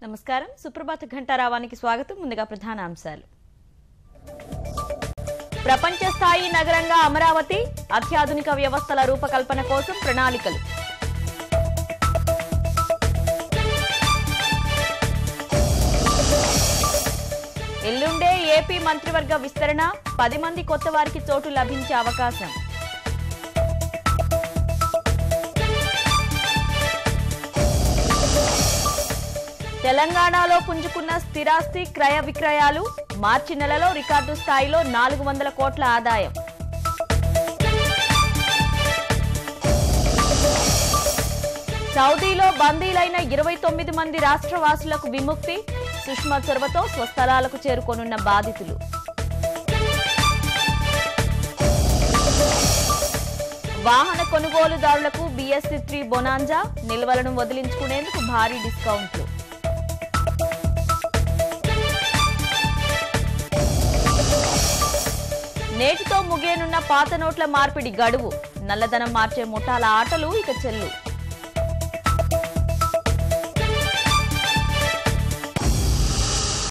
నమస్కారం సుప్రభాత ఘంటారావానికి స్వాగతం ముందుగా ప్రధాన అంశాలు ప్రపంచ స్థాయి నగరంగా అమరావతి అత్యాధునిక వ్యవస్థల రూపకల్పన కోసం ప్రణాళికలు ఎల్లుండే ఏపీ మంత్రివర్గ విస్తరణ 10 మంది కొత్త వారికి చోటు లభించే అవకాశం తెలంగాణలో పుంజుకున్న స్థిరాస్తి క్రయ విక్రయాలు మార్చి నెలలో రికార్డు స్థాయిలో 400 కోట్ల ఆదాయం సౌదీలో బందీలైన 29 మంది రాష్ట్రవాసులకు విముక్తి సుష్మా చొరవతో స్వస్థలాలకు చేరుకోనున్న బాధితులు వాహన కొనుగోలుదారులకు BS3 బొనాంజా నిల్వలను వదిలించుకునేందుకు భారీ డిస్కౌంట్లు నేటితో ముగియనున్న పాత నోట్ల మార్పిడి గడువు నల్లధనం మార్చే ముఠాల ఆటలు ఇక చెల్లు